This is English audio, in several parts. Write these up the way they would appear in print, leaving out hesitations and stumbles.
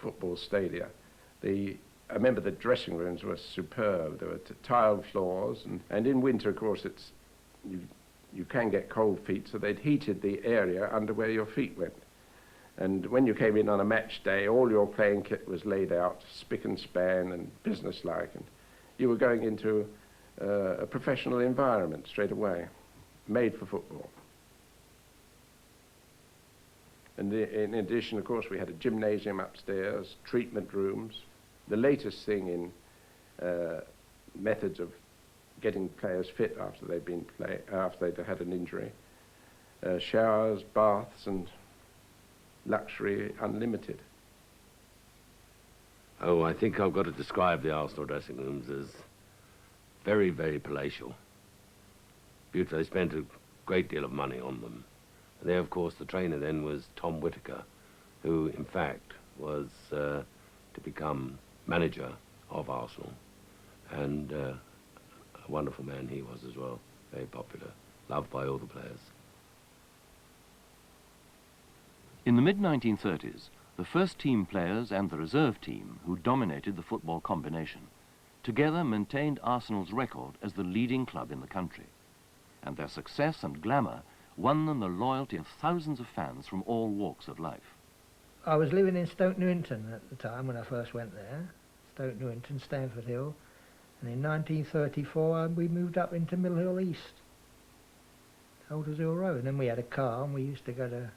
football stadia. I remember the dressing rooms were superb. There were tiled floors, and in winter, of course, you can get cold feet, so they'd heated the area under where your feet went. And when you came in on a match day, all your playing kit was laid out, spick and span and businesslike, and you were going into a professional environment straight away, made for football. And in addition, of course, we had a gymnasium upstairs, treatment rooms. The latest thing in methods of getting players fit after they'd had an injury, showers, baths, and luxury unlimited. Oh, I think I've got to describe the Arsenal dressing rooms as very, very palatial. Beautiful. They spent a great deal of money on them. And there, of course, the trainer then was Tom Whitaker, who, in fact, was to become manager of Arsenal. And a wonderful man he was as well, very popular, loved by all the players. In the mid-1930s, the first team players and the reserve team, who dominated the football combination, together maintained Arsenal's record as the leading club in the country. And their success and glamour won them the loyalty of thousands of fans from all walks of life. I was living in Stoke Newington at the time when I first went there. Stoke Newington, Stamford Hill. And in 1934 we moved up into Mill Hill East, Holders Hill Road. And then we had a car and we used to go to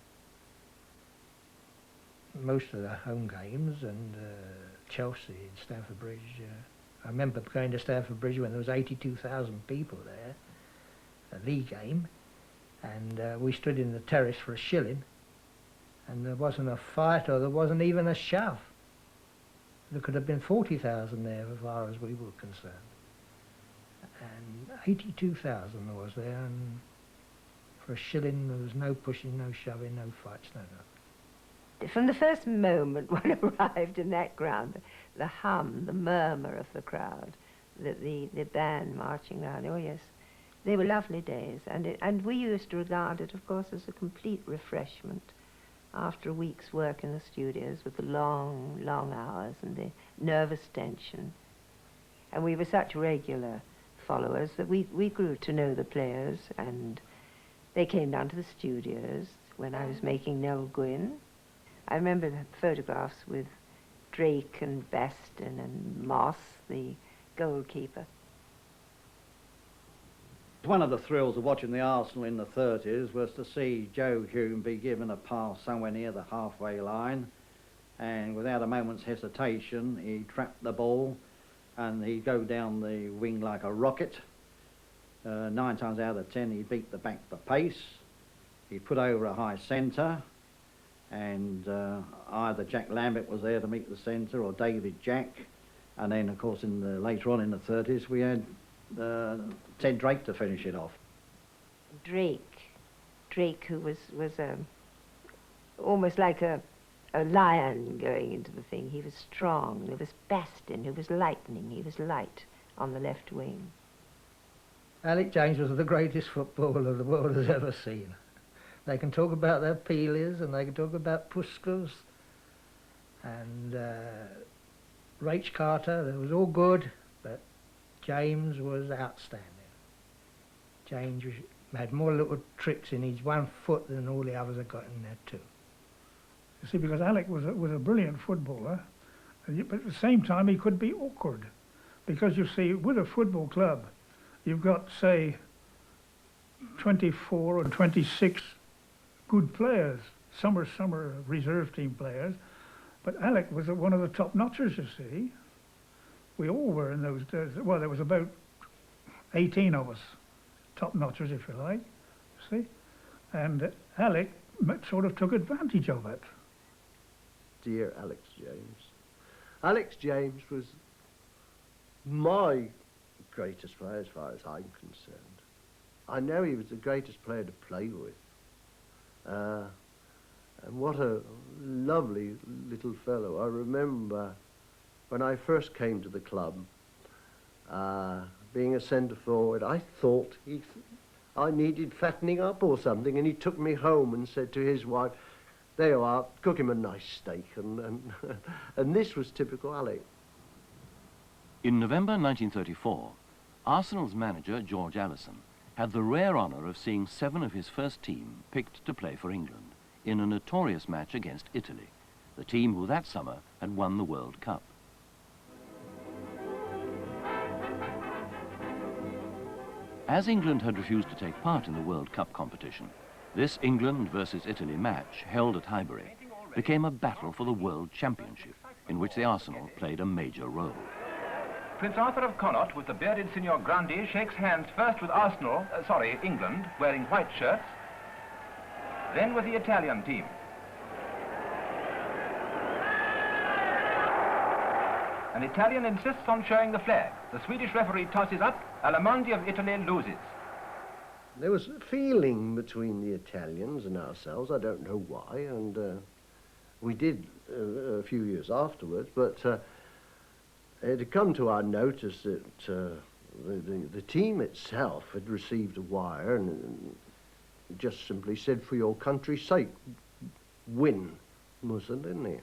most of the home games, and Chelsea and Stamford Bridge. I remember going to Stamford Bridge when there was 82,000 people there, a league game, and we stood in the terrace for a shilling, and there wasn't a fight or there wasn't even a shove. There could have been 40,000 there as far as we were concerned. And 82,000 there was there, and for a shilling there was no pushing, no shoving, no fights, no nothing. From the first moment one arrived in that ground, the hum, the murmur of the crowd, the band marching round, oh yes, they were lovely days. And we used to regard it, of course, as a complete refreshment after a week's work in the studios with the long, long hours and the nervous tension. And we were such regular followers that we grew to know the players, and they came down to the studios when I was making Noel Gwynn. I remember the photographs with Drake and Beston and Moss, the goalkeeper. One of the thrills of watching the Arsenal in the 30s was to see Joe Hume be given a pass somewhere near the halfway line, and without a moment's hesitation he trapped the ball and he'd go down the wing like a rocket. 9 times out of 10 he beat the back for pace. He put over a high centre, and either Jack Lambert was there to meet the centre or David Jack. And then, of course, later on in the 30s, we had Ted Drake to finish it off. Drake, who was almost like a lion going into the thing. He was strong. There was Beston, who was lightning. He was light on the left wing. Alec James was the greatest footballer the world has ever seen. They can talk about their Peelers and they can talk about Puskers and Rach Carter. It was all good, but James was outstanding. James had more little tricks in his one foot than all the others had got in there too. You see, because Alec was a brilliant footballer, but at the same time he could be awkward. Because you see, with a football club, you've got, say, 24 or 26 good players. Some are reserve team players, but Alec was one of the top notchers, you see. We all were in those days. Well, there was about 18 of us, top notchers, if you like, you see. And Alec sort of took advantage of it. Dear Alex James. Alex James was my greatest player as far as I'm concerned. I know he was the greatest player to play with. And what a lovely little fellow. I remember when I first came to the club, being a centre forward, I thought I needed fattening up or something, and he took me home and said to his wife, there you are, cook him a nice steak, and this was typical Alec. In November 1934, Arsenal's manager, George Allison, had the rare honour of seeing 7 of his first team picked to play for England in a notorious match against Italy, the team who that summer had won the World Cup. As England had refused to take part in the World Cup competition, this England versus Italy match, held at Highbury, became a battle for the World Championship, in which the Arsenal played a major role. Prince Arthur of Connaught, with the bearded Signor Grandi, shakes hands first with England, wearing white shirts, then with the Italian team. An Italian insists on showing the flag. The Swedish referee tosses up. Alamondi of Italy loses. There was a feeling between the Italians and ourselves, I don't know why, and we did a few years afterwards, but it had come to our notice that the team itself had received a wire and just simply said, for your country's sake, win Mussolini.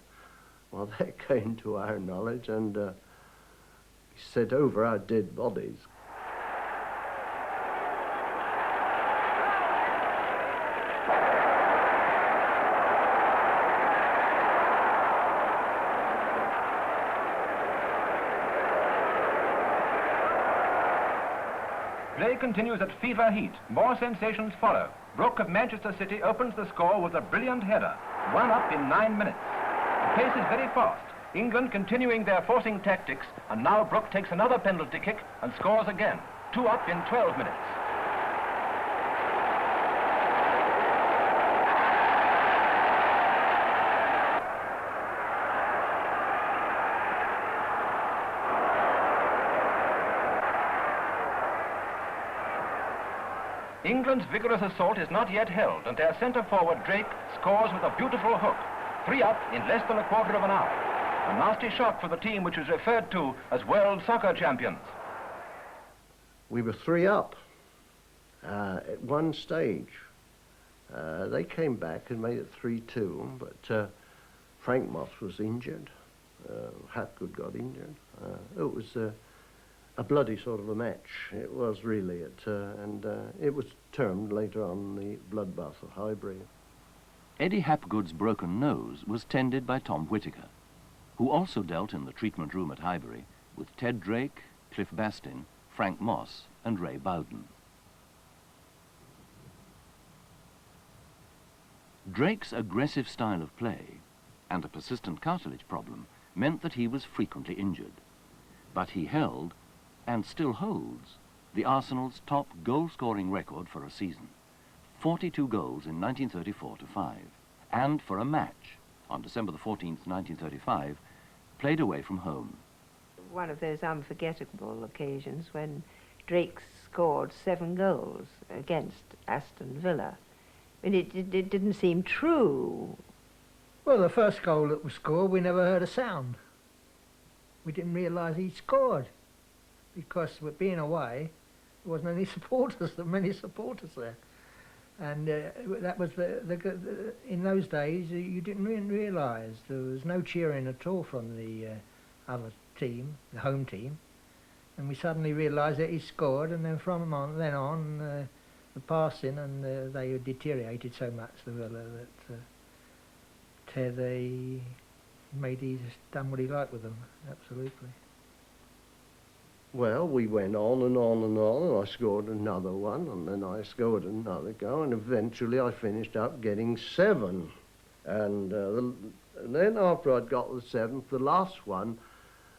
Well, that came to our knowledge, and he said, over our dead bodies. Play continues at fever heat. More sensations follow. Brooke of Manchester City opens the score with a brilliant header. 1 up in 9 minutes. The pace is very fast. England continuing their forcing tactics, and now Brooke takes another penalty kick and scores again. 2 up in 12 minutes. England's vigorous assault is not yet held, and their centre forward Drake scores with a beautiful hook. 3 up in less than a quarter of an hour. A nasty shock for the team which is referred to as world soccer champions. We were 3 up at one stage. They came back and made it 3-2, but Frank Moss was injured. Hapgood got injured. It was a bloody sort of a match. It was really, and it was termed later on the bloodbath of Highbury. Eddie Hapgood's broken nose was tended by Tom Whittaker, who also dealt in the treatment room at Highbury with Ted Drake, Cliff Bastin, Frank Moss and Ray Bowden. Drake's aggressive style of play and a persistent cartilage problem meant that he was frequently injured, but he held, and still holds, the Arsenal's top goal-scoring record for a season. 42 goals in 1934-5, and for a match on December the 14th, 1935, played away from home. One of those unforgettable occasions when Drake scored 7 goals against Aston Villa. I mean, it didn't seem true. Well, the first goal that was scored, we never heard a sound. We didn't realise he'd scored, because with being away, there wasn't any supporters, many supporters there. And that was in those days, you didn't realise. There was no cheering at all from the other team, the home team. And we suddenly realised that he scored, and then from then on, the passing, and they had deteriorated so much, the Villa, that they made he just done what he liked with them, absolutely. Well, we went on and on and on, and I scored another one, and then I scored another goal, and eventually I finished up getting 7. And then after I'd got the 7th, the last one,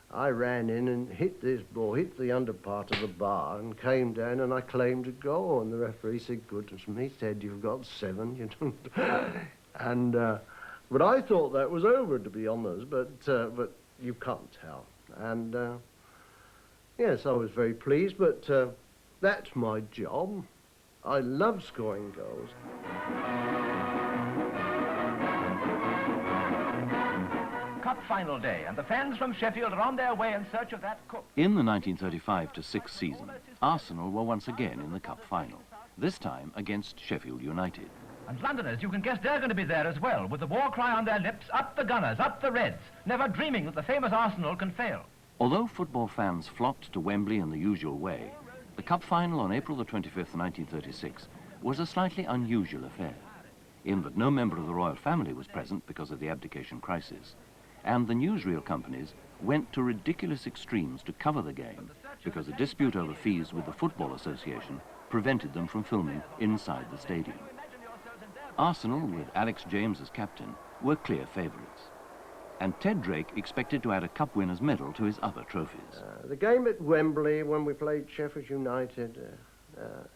I ran in and hit this ball, hit the under part of the bar, and came down, and I claimed a goal, and the referee said, goodness me, Ted, you've got 7, you don't... And, but I thought that was over, to be honest, but you can't tell. And... yes, I was very pleased, but that's my job. I love scoring goals. Cup final day, and the fans from Sheffield are on their way in search of that cook. In the 1935-6 season, Arsenal were once again in the cup final, this time against Sheffield United. And Londoners, you can guess they're going to be there as well, with the war cry on their lips, up the Gunners, up the Reds, never dreaming that the famous Arsenal can fail. Although football fans flocked to Wembley in the usual way, the cup final on April the 25th, 1936, was a slightly unusual affair, in that no member of the royal family was present because of the abdication crisis, and the newsreel companies went to ridiculous extremes to cover the game because a dispute over fees with the Football Association prevented them from filming inside the stadium. Arsenal, with Alex James as captain, were clear favourites, and Ted Drake expected to add a cup winner's medal to his other trophies. The game at Wembley, when we played Sheffield United,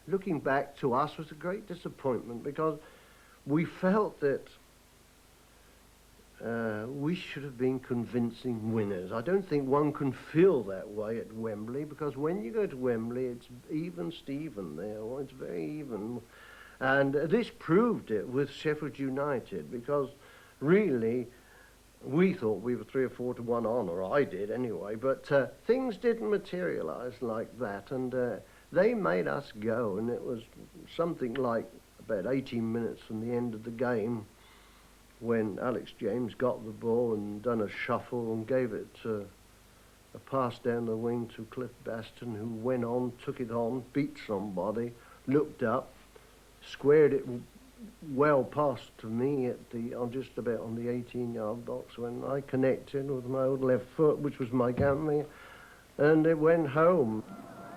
looking back to us, was a great disappointment because we felt that we should have been convincing winners. I don't think one can feel that way at Wembley, because when you go to Wembley, it's even Steven there, or it's very even. And this proved it with Sheffield United, because really we thought we were 3 or 4 to 1 on, or I did anyway, but things didn't materialise like that, and they made us go, and it was something like about 18 minutes from the end of the game when Alex James got the ball and done a shuffle and gave it a pass down the wing to Cliff Baston, who went on, took it on, beat somebody, looked up, squared it well past to me at just about on the 18-yard box, when I connected with my old left foot, which was my gammy, and it went home.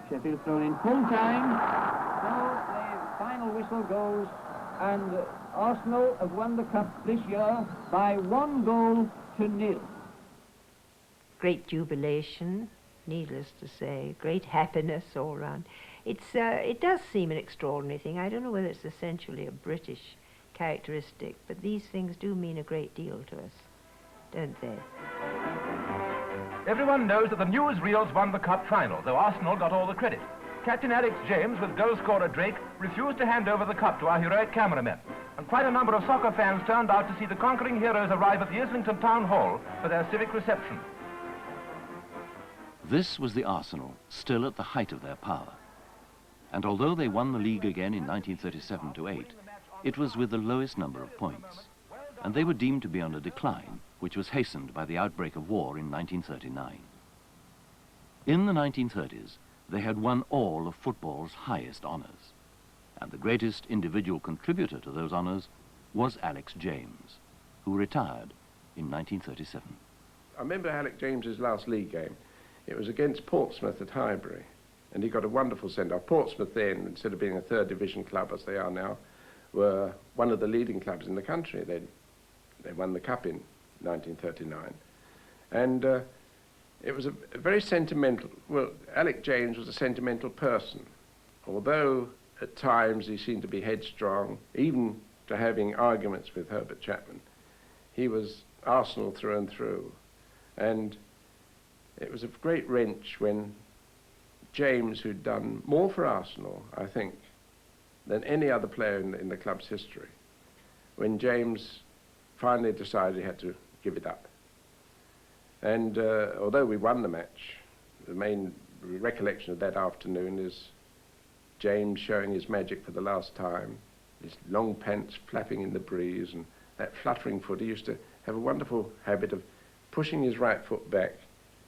Sheffield thrown in full time. Now the final whistle goes, and Arsenal have won the cup this year by 1-0. Great jubilation, needless to say, great happiness all round. It does seem an extraordinary thing. I don't know whether it's essentially a British characteristic, but these things do mean a great deal to us, don't they? Everyone knows that the newsreels won the cup final, though Arsenal got all the credit. Captain Alex James, with goal-scorer Drake, refused to hand over the cup to our heroic cameramen, and quite a number of soccer fans turned out to see the conquering heroes arrive at the Islington Town Hall for their civic reception. This was the Arsenal, still at the height of their power. And although they won the league again in 1937-8, it was with the lowest number of points, and they were deemed to be on a decline, which was hastened by the outbreak of war in 1939. In the 1930s, they had won all of football's highest honours, and the greatest individual contributor to those honours was Alex James, who retired in 1937. I remember Alex James's last league game. It was against Portsmouth at Highbury, and he got a wonderful send-off. Portsmouth then, instead of being a third division club as they are now, were one of the leading clubs in the country. They won the cup in 1939. And it was a very sentimental, well, Alex James was a sentimental person. Although at times he seemed to be headstrong, even to having arguments with Herbert Chapman, he was Arsenal through and through. And it was a great wrench when James, who'd done more for Arsenal, I think, than any other player in the club's history, when James finally decided he had to give it up. And although we won the match, the main recollection of that afternoon is James showing his magic for the last time, his long pants flapping in the breeze, and that fluttering foot. He used to have a wonderful habit of pushing his right foot back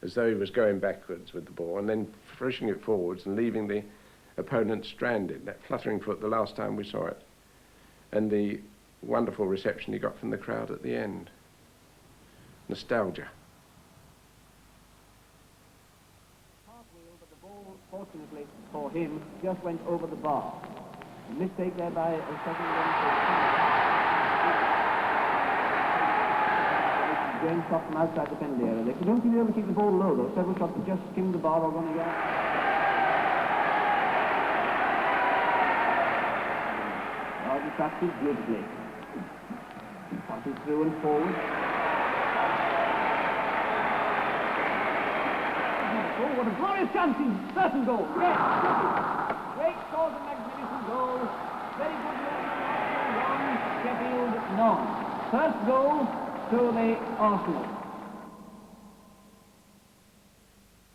as though he was going backwards with the ball, and then pushing it forwards and leaving the opponent stranded. That fluttering foot, the last time we saw it. And the wonderful reception he got from the crowd at the end. Nostalgia. But the ball, fortunately for him, just went over the bar. A mistake there by a second. James shot from outside the penalty area. They don't seem to be able to keep the ball low, though. Several shots have just skimmed the bar or gone again. Arden trapped it beautifully. Passing through and forward. Oh, what a glorious chance! Certain goal. Yes. Great scores and magnificent goals. Very good movement. Sheffield none. First goal to the Arsenal.